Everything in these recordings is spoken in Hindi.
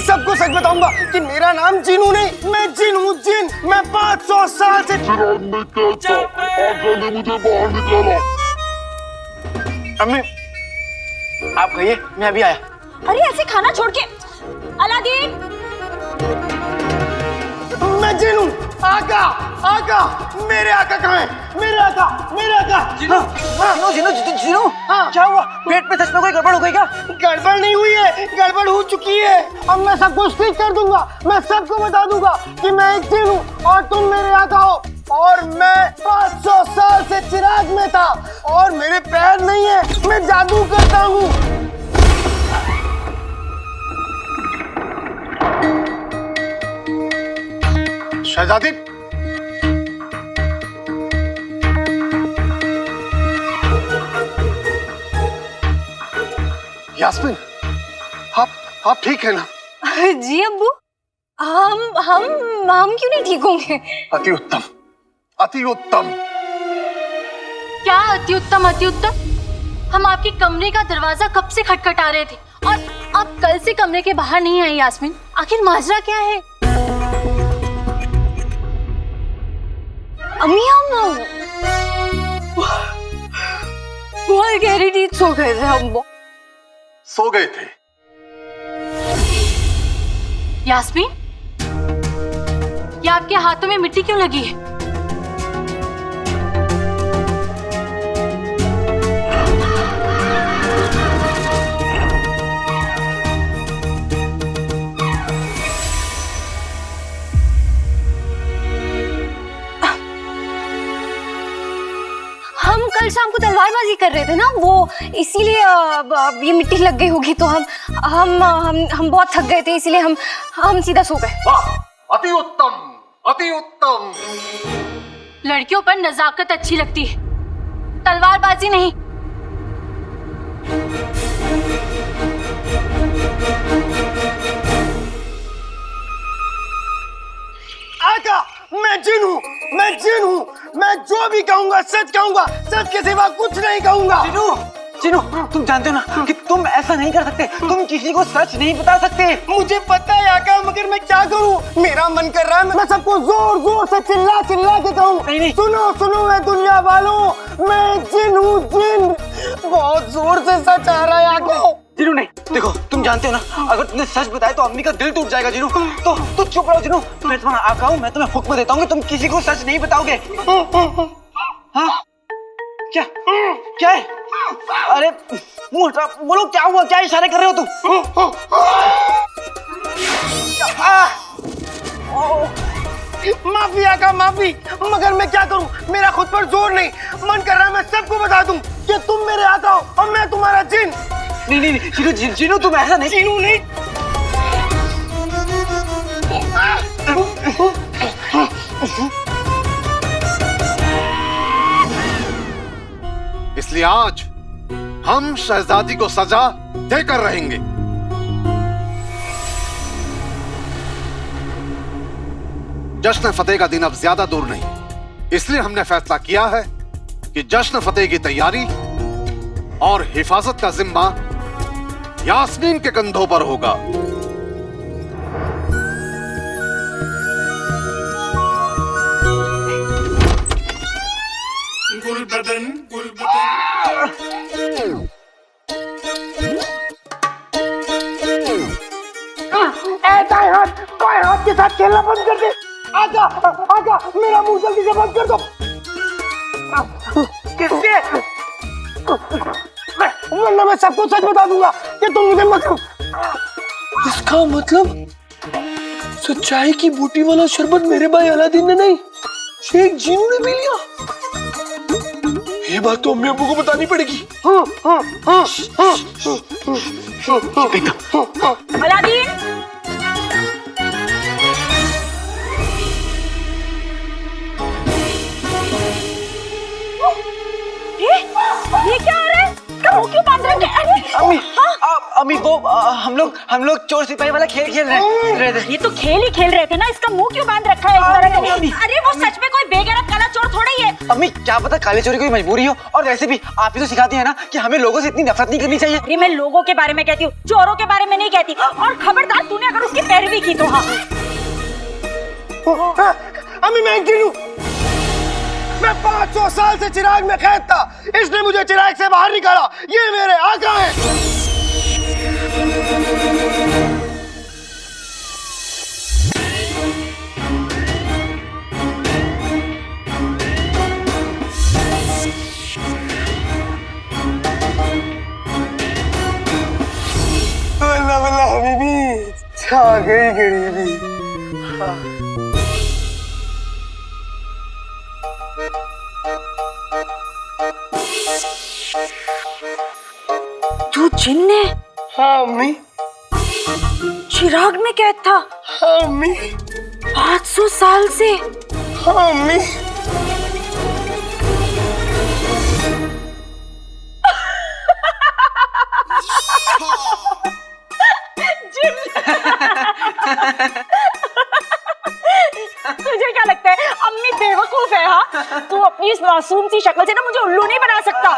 सबको सच बताऊंगा कि मेरा नाम जीनू नहीं, मैं जिन हूँ, जिन। मैं 500 साल से चिराग में कहता, आका ने मुझे बाहर निकाला। अम्मी आप कहिए, मैं अभी आया। अरे ऐसे खाना छोड़ के। अलादीन, मैं जिन हूँ। आका, आका, मेरे आका कहाँ है? मेरे आका, मेरे आका। जिनू, जिनू, जिनू, जिनू, क्या हुआ? पेट में सच में कोई गड़बड़ हो गई क्या? गड़बड़ नहीं हुई है, गड़बड़ हो चुकी है। अब मैं सब कुछ ठीक कर दूंगा। मैं सबको बता दूंगा कि मैं एक जिन हूँ और तुम मेरे आका हो। और मैं 500 साल से चिराग में था और मेरे पैर नहीं है, मैं जादू करता हूँ। शहजादी, यास्मीन, आप ठीक है ना? जी अब्बू, हम क्यों नहीं ठीक होंगे? अति उत्तम, अति उत्तम। क्या अति उत्तम, अति उत्तम? हम आपके कमरे का दरवाजा कब से खटखटा रहे थे और आप कल से कमरे के बाहर नहीं आई। यास्मीन, आखिर माजरा क्या है? अम्मी, हम बहुत गहरी नींद सो गए थे। हम सो गए थे। यास्मीन, ये आपके हाथों में मिट्टी क्यों लगी है? हम कल शाम को तलवारबाजी कर रहे थे ना, वो इसीलिए ये मिट्टी लग गई होगी। तो हम बहुत थक गए थे, इसीलिए हम सीधा सो गए। वाह, अति उत्तम, अति उत्तम। लड़कियों पर नजाकत अच्छी लगती है, तलवारबाजी नहीं। आका, मैं जिन हूँ, मैं जिन हूँ। मैं जो भी कहूँगा सच कहूँगा, सच के सिवा कुछ नहीं कहूँगा। जिनू, जिनू, तुम जानते हो ना कि तुम ऐसा नहीं कर सकते। तुम किसी को सच नहीं बता सकते। मुझे पता है आका, मगर मैं क्या करूँ? मेरा मन कर रहा है मैं सबको जोर जोर से चिल्ला चिल्ला के कहूँ, नहीं। सुनो सुनो मैं दुनिया वालों, मैं जिन हूँ, जिन। बहुत जोर से सच आ रहा है आका। जिनू नहीं, देखो तुम जानते हो ना, अगर तुमने सच बताया तो अम्मी का दिल टूट जाएगा। जिनू, तो चुप रहो। जिनू, मैं तुम्हारा आका हूँ, मैं तुम्हें हुक्म देता हूँ कि तुम किसी को सच नहीं बताओगे। हाँ, क्या क्या है? अरे मुंह हटा, बोलो क्या हुआ? क्या इशारे कर रहे हो तुम? माफी आका, माफी, मगर मैं क्या करूँ? मेरा खुद पर जोर नहीं। मन कर रहा है मैं सबको बता दूं कि तुम मेरे आका हो और मैं तुम्हारा जिन। नहीं, जिनू, जिनू, तुम ऐसा नहीं। जिनू नहीं। इसलिए आज हम शहजादी को सजा देकर रहेंगे। जश्न फतेह का दिन अब ज्यादा दूर नहीं, इसलिए हमने फैसला किया है कि जश्न फतेह की तैयारी और हिफाजत का जिम्मा यास्मीन के कंधों पर होगा। ऐसा हाथ कोई हाथ के साथ खेलना बंद कर दे। आका, आका, मेरा मुंह जल्दी से बंद कर दो। किससे? वरना मैं सबको सच बता दूंगा कि तुम मुझे मत। इसका मतलब सच्चाई की बूटी वाला शरबत मेरे भाई अलादीन ने नहीं, शेख जीनू ने पी लिया। ये बात तो अम्मी अब्बू को बतानी पड़ेगी। अलादीन, ये क्या हो रहा है? मुंह क्यों बांध रखे? अम्मी, अम्मी वो हम लोग चोर सिपाही वाला खेल खेल रहे थे। ये तो खेल ही खेल रहे थे ना, इसका मुंह क्यों बांध रखा है? अरे वो सच में कोई बेगैरत काला चोर थोड़ा ही है। अम्मी क्या पता काले चोरी कोई मजबूरी हो, और वैसे भी आप ही तो सिखाती है ना कि हमें लोगों से इतनी नफरत नहीं करनी चाहिए। अरे मैं लोगों के बारे में कहती हूँ, चोरों के बारे में नहीं कहती। और खबरदार, तूने अगर उसकी शादी की तो हाँ। अम्मी मैं एक दिन हूँ, मैं 500 साल से चिराग में कैद था, इसने मुझे चिराग से बाहर निकाला, ये मेरे आका हैं। बल्ला बल्ला हबीबी, छा गई गरीबी। तू जिन है? हाँ अम्मी। चिराग में कैद था? हाँ अम्मी। 500 साल से? हाँ अम्मी। तुझे क्या लगता है अम्मी बेवकूफ है? हाँ, तू अपनी इस मासूम सी शक्ल से ना मुझे उल्लू नहीं बना सकता।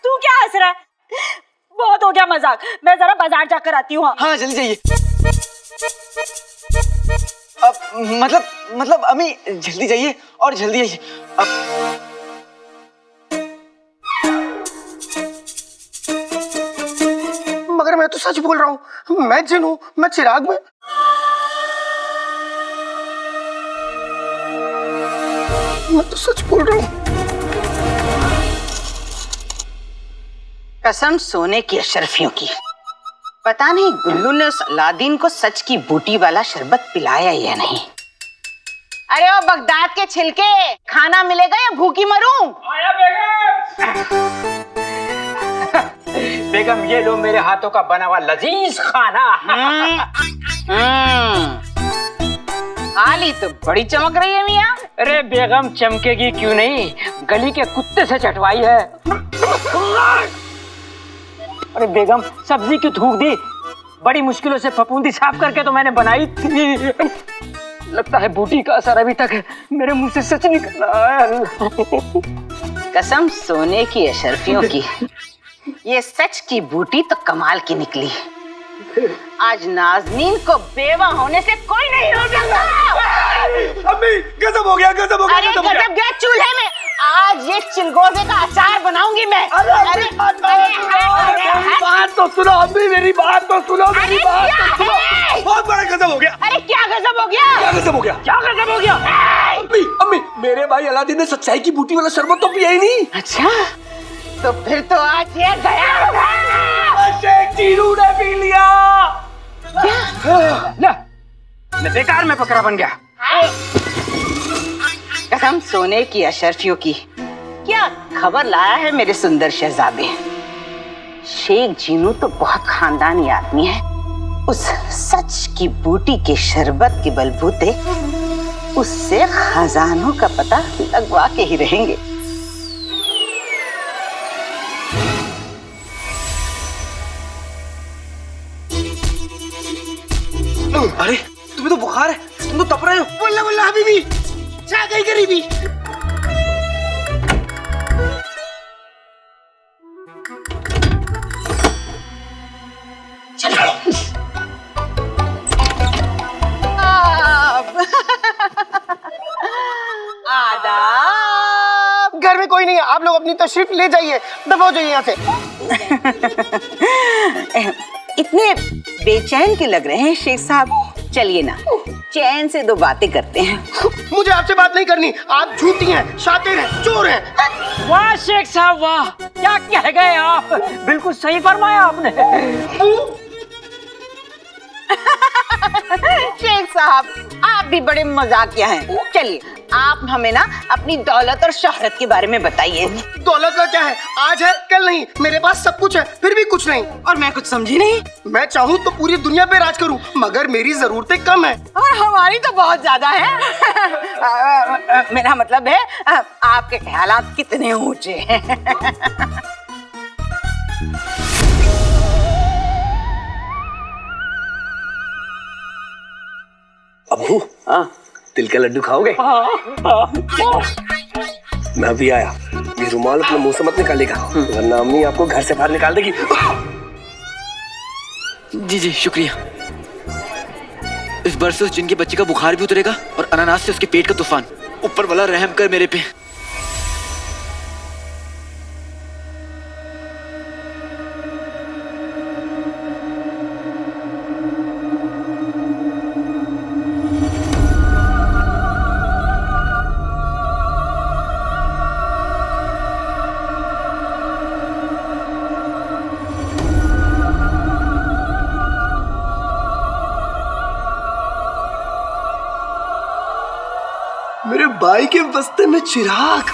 तू क्या हंस रहा है? बहुत हो गया मजाक, मैं जरा बाजार जाकर आती हूँ। हाँ जल्दी जाइए। अब मतलब अम्मी जल्दी जाइए और जल्दी आइए। अब मगर मैं तो सच बोल रहा हूँ, मैं जिन हूँ, मैं चिराग में। मैं तो सच बोल रहा हूँ। कसम सोने की अशरफियों की, पता नहीं गुल्लू ने उस अलादीन को सच की बूटी वाला शरबत पिलाया या नहीं। अरे ओ बगदाद के छिलके, खाना मिलेगा या भूखी मरूं? आया बेगम, ये लो मेरे हाथों का बना हुआ लजीज खाना। थाली तो बड़ी चमक रही है मियाँ। अरे बेगम चमकेगी क्यों नहीं, गली के कुत्ते से चटवाई है। अरे बेगम सब्जी क्यों थूक दी, बड़ी मुश्किलों से फफूंदी साफ करके तो मैंने बनाई थी। लगता है बूटी का असर अभी तक मेरे मुंह से सच निकल रहा है। कसम सोने की अशरफियों की, ये सच की बूटी तो कमाल की निकली। आज नाज़नीन को बेवा होने से कोई नहीं रोकेगा। अम्मी गजब हो गया, गजब हो गया। अरे गजब गया चूल्हे में, आज ये चिलगोजे का अचार बनाऊंगी मैं। अरे बात तो सुनो अम्मी, मेरी बात तो सुनो, मेरी बात तो सुनो। बहुत बड़ा गजब हो गया। अरे क्या गजब हो गया? क्या गजब हो गया? क्या गजब हो गया? अम्मी अम्मी, मेरे भाई अलादीन ने सच्चाई की बूटी वाला शरबत तो पिया ही नहीं। अच्छा, तो फिर तो आज ये गया। शेख जीनू ने पी लिया। ले बेकार में बकरा बन गया। कसम सोने की अशरफियों की, क्या खबर लाया है मेरे सुंदर शहजादे। शेख जीनू तो बहुत खानदानी आदमी है, उस सच की बूटी के शरबत के बलबूते उससे खजानों का पता लगवा के ही रहेंगे। अरे तुम्हें तो बुखार है, तुम तो तप रहे हो। बोला बोला हबीबी, छा गई गरीबी। आदाब। घर में कोई नहीं है, आप लोग अपनी तशरीफ ले जाइए, दफा हो जाइए यहाँ से। इतने बेचैन क्यों लग रहे हैं शेख साहब? चलिए ना, चैन से दो बातें करते हैं। मुझे आपसे बात नहीं करनी, आप झूठी हैं, शातिर हैं, चोर हैं। वाह शेख साहब वाह, क्या कह गए आप, बिल्कुल सही फरमाया आपने। शेख साहब आप भी बड़े मजाकिया हैं। चलिए आप हमें ना अपनी दौलत और शोहरत के बारे में बताइए। दौलत का क्या है, आज है कल नहीं, मेरे पास सब कुछ है फिर भी कुछ नहीं। और मैं कुछ समझी नहीं। मैं चाहूँ तो पूरी दुनिया पे राज करूँ, मगर मेरी जरूरतें कम है। और हमारी तो बहुत ज्यादा है। मेरा मतलब है आपके ख्यालात कितने ऊंचे हैं। अब्बू, हाँ तिल का लड्डू खाओगे? मैं अभी आया, ये रुमाल अपने मुंह से मत निकालेगा, वरना अम्मी आपको घर से बाहर निकाल देगी। जी जी शुक्रिया। इस बार से उस जिन के बच्चे का बुखार भी उतरेगा और अनानास से उसके पेट का तूफान। ऊपर वाला रहम कर मेरे पे। मेरे भाई के बस्ते में चिराग।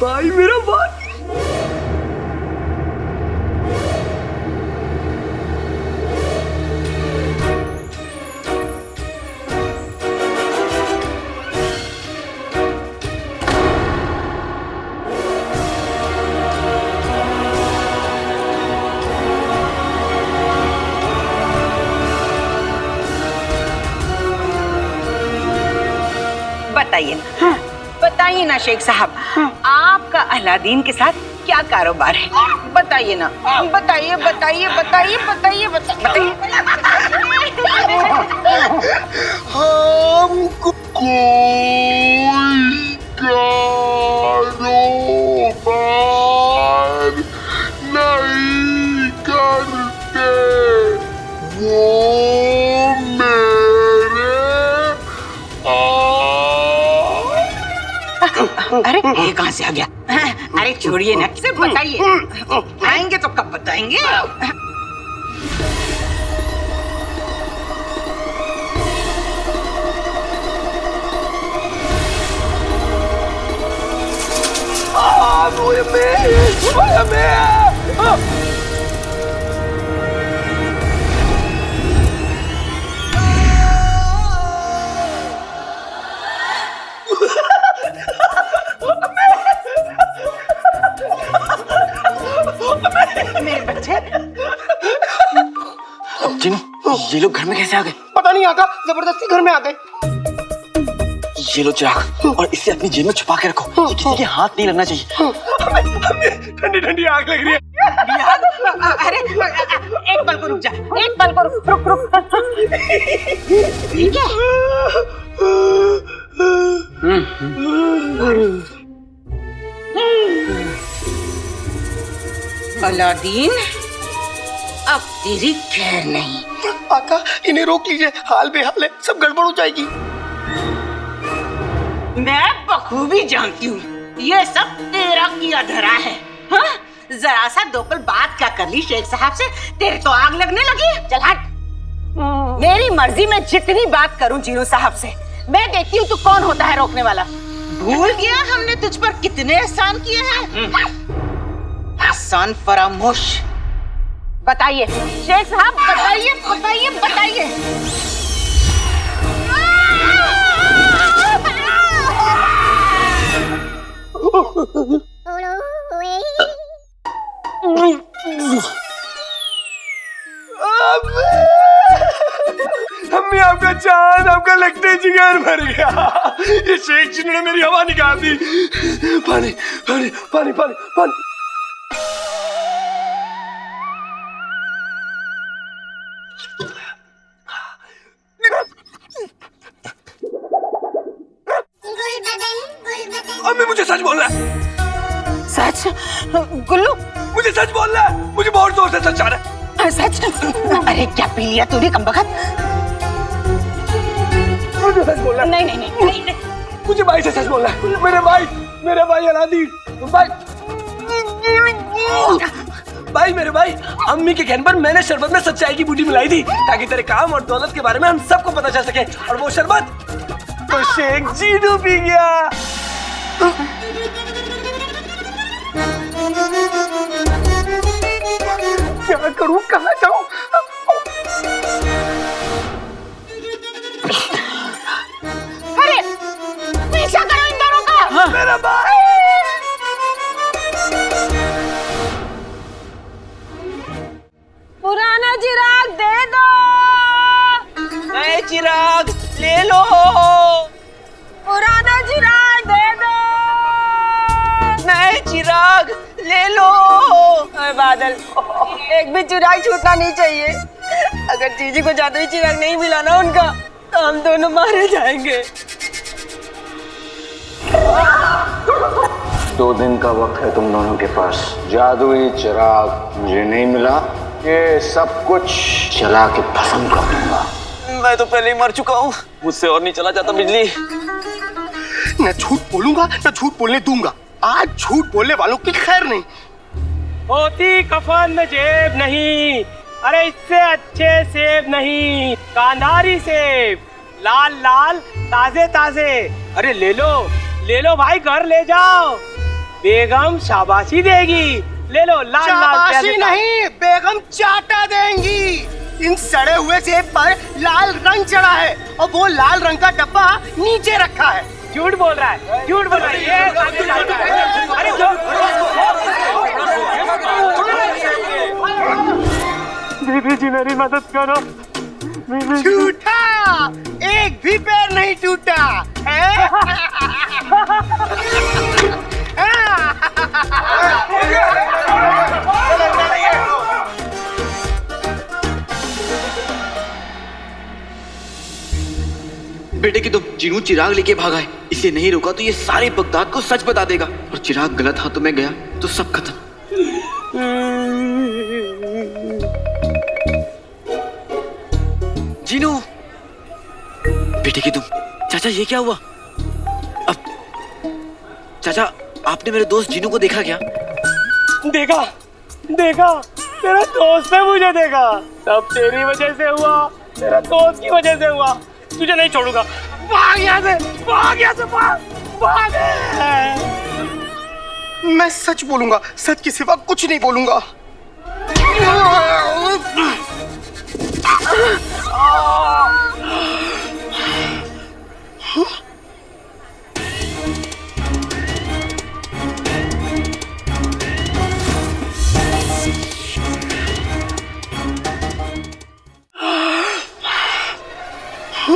भाई मेरा भाई। बताइए ना शेख साहब, आपका अलादीन के साथ क्या कारोबार है? बताइए ना, बताइए बताइए बताइए बताइए बताइए। हमको कोई कारोबार नहीं करते, वो अरे ये कहाँ से आ गया? अरे छोड़िए ना, सिर्फ बताइए। आएंगे तो कब बताएंगे? जिनू, ये लोग घर में कैसे आ गए? पता नहीं आका, जबरदस्ती घर में आ गए। ये लो चिराग, और इसे अपनी जेब में छुपा के रखो। ये किसी के हाथ नहीं लगना चाहिए। ठंडी ठंडी आग लग रही है। अरे एक पल को रुक जा, एक पल को रुक रुक रुक। ठीक है। अलादीन, अब तेरी खैर नहीं। आका, इन्हें रोक लीजिए, हाल बेहाल है, सब गड़बड़ हो जाएगी। मैं बखूबी जानती हूँ ये सब तेरा किया धरा है। हाँ? जरा सा दो पल बात क्या कर ली शेख साहब से, तेरे तो आग लगने लगी। चल हट। मेरी मर्जी में जितनी बात करूं जीनू साहब से, मैं देखती हूँ तू कौन होता है रोकने वाला। भूल गया हमने तुझ पर कितने एहसान किए हैं। एहसान फरामोश। बताइए शेख साहब, बताइए बताइए बताइए। अम्मी, आपका चांद, आपका लगते जिगर भर गया। ये शेख जी ने मेरी हवा निकाल दी। पानी पानी पानी पानी पानी। अम्मी, मुझे सच बोलना है। सच? गुल्लू, मुझे सच बोलना है। मुझे बहुत जोर से सच आ रहा है। सच? अरे क्या पी लिया तूने कमबख्त? मुझे सच बोलना है। नहीं नहीं नहीं नहीं, नहीं। मुझे भाई से सच बोलना है। मेरे भाई अलादीन भाई। भाई मेरे भाई, अम्मी के कहने पर मैंने शरबत में सच्चाई की बूटी मिलाई थी, ताकि तेरे काम और दौलत के बारे में हम सबको पता चल सके। और वो शरबत तो शेख जीनू पी गया। क्या करूं, कहाँ जाऊं? अरे पीछा करो इन दोनों का। मेरा भाई। पुराना चिराग दे दो। नए चिराग ले लो। पुराना चिराग दे दो। नए चिराग ले लो। बादल, एक भी चिराग छूटना नहीं चाहिए। अगर जीजी को जादुई चिराग नहीं मिला ना उनका, तो हम दोनों मारे जाएंगे। 2 दिन का वक्त है तुम दोनों के पास। जादुई चिराग मुझे नहीं मिला, ये सब कुछ जला के भस्म कर दूंगा। मैं तो पहले ही मर चुका हूँ, मुझसे और नहीं चला जाता बिजली। न झूठ बोलूंगा न झूठ बोलने दूंगा। आज झूठ बोलने वालों की खैर नहीं। होती कफन में जेब नहीं, अरे इससे अच्छे सेब नहीं, कांधारी सेब, लाल लाल ताजे ताजे। अरे ले लो भाई, घर ले जाओ, बेगम शाबाशी देगी। ले लो, लाल लाल शाबाशी नहीं, बेगम चाटा देंगी। इन सड़े हुए सेब पर लाल रंग चढ़ा है और वो लाल रंग का डब्बा नीचे रखा है। झूठ बोल रहा है, झूठ बोल रहा है ये। अरे बीबी जी मेरी मदद करो। झूठा, एक भी पैर नहीं टूटा है। बेटे की तो जीनू चिराग लेके भागा है, इसे नहीं रोका तो ये सारे बगदाद को सच बता देगा, और चिराग गलत हाथों में गया तो सब खत्म। जीनू, बेटे की तुम। चाचा ये क्या हुआ? अब चाचा, आपने मेरे दोस्त जीनू को देखा क्या? देखा, तेरा दोस्त ने मुझे देखा। सब तेरी वजह से हुआ, तेरा दोस्त की वजह से हुआ। तुझे नहीं छोड़ूंगा। भाग यहाँ से, भाग। मैं सच बोलूंगा, सच के सिवा कुछ नहीं बोलूंगा।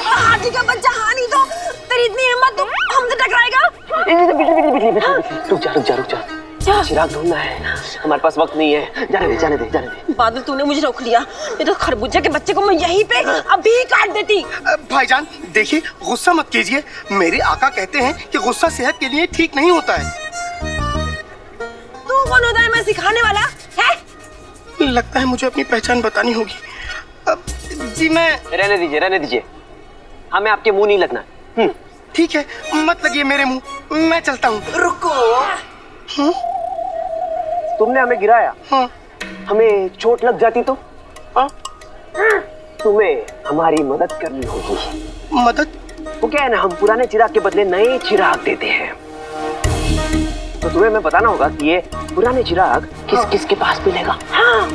हाथी का बच्चा हानि तो तेरी इतनी हिम्मत तो हमसे टकराएगा? रुक जा, चिराग ढूंढना है, हमारे पास वक्त नहीं है। जाने दे। बादल, तूने मुझे रोक लिया, नहीं तो खरबूजे के बच्चे को मैं यहीं पे अभी काट देती। भाईजान देखिए, गुस्सा मत कीजिए। मेरे आका कहते हैं कि गुस्सा सेहत के लिए ठीक नहीं होता है। तू कौन होता है मैं सिखाने वाला है? लगता है मुझे अपनी पहचान बतानी होगी। जी मैं। रहने दीजिए, हमें आपके मुंह नहीं लगना। ठीक है, मत लगिए मेरे मुंह, मैं चलता हूँ। रुको। तुमने हमें गिराया, हाँ। हमें चोट लग जाती तो? हाँ? तुम्हें हमारी मदद करनी होगी। मदद? वो क्या है ना, हम पुराने चिराग के बदले नए चिराग देते हैं। तो तुम्हें हमें बताना होगा कि ये पुराने चिराग किस किस के पास मिलेगा। हाँ।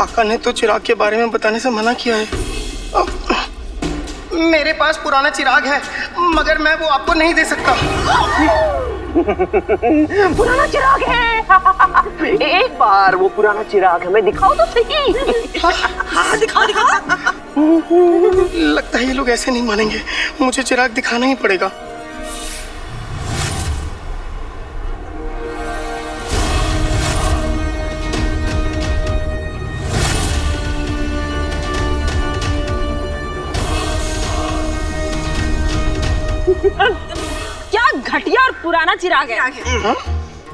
आका ने तो चिराग के बारे में बताने से मना किया है। मेरे पास पुराना चिराग है, मगर मैं वो आपको नहीं दे सकता। पुराना चिराग है। एक बार वो पुराना चिराग हमें दिखाओ तो सही। हाँ, दिखा। लगता है ये लोग ऐसे नहीं मानेंगे, मुझे चिराग दिखाना ही पड़ेगा। क्या घटिया और पुराना चिराग है।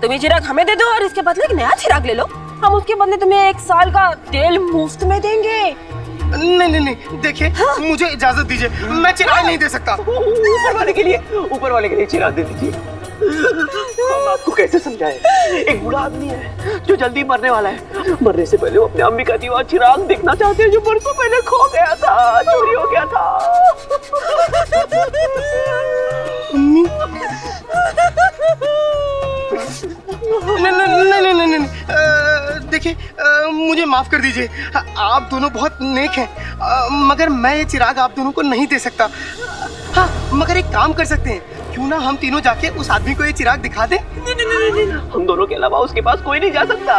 तुम ये चिराग हमें दे दो और इसके बदले एक नया चिराग ले लो। हम उसके बदले तुम्हें 1 साल का तेल मुफ्त में देंगे। नहीं, देखिए, मुझे इजाजत दीजिए, मैं चिराग नहीं दे सकता। ऊपर वाले के लिए चिराग दे दीजिए। हम आपको कैसे समझाएं? एक बूढ़ा आदमी है जो जल्दी मरने वाला है। मरने से पहले वो अपने अम्मी का दीवा चिराग देखना चाहते हैं, जो बरसों पहले खो गया था, चोरी हो गया था। अम्मी? नहीं, देखिए, मुझे माफ कर दीजिए। आप दोनों बहुत नेक हैं, मगर मैं ये चिराग आप दोनों को नहीं दे सकता। हाँ, मगर एक काम कर सकते हैं, क्यों ना हम तीनों जाके उस आदमी को ये चिराग दिखा दें? हम दोनों के अलावा उसके पास कोई नहीं जा सकता।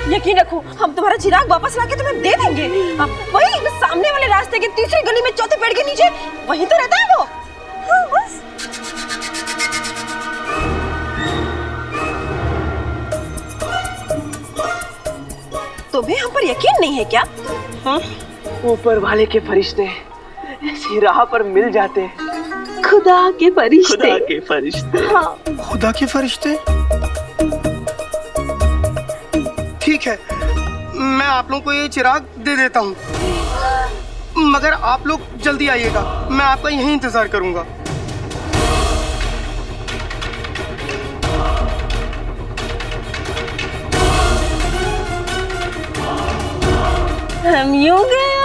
यकीन रखो, हम तुम्हारा चिराग वापस लाके तुम्हें दे देंगे। अब वही सामने वाले रास्ते के तीसरी गली में चौथे पेड़ के नीचे वहीं तो रहता है वो। हाँ, बस। तुम्हें हम पर यकीन नहीं है क्या? ऊपर वाले के फरिश्ते ऐसी राह पर मिल जाते हैं। खुदा के फरिश्ते। खुदा के फरिश्ते। हाँ। खुदा के फरिश्ते? ठीक है, मैं आप लोगों को ये चिराग दे देता हूँ, मगर आप लोग जल्दी आइएगा। मैं आपका यहीं इंतजार करूंगा। हम यूं गए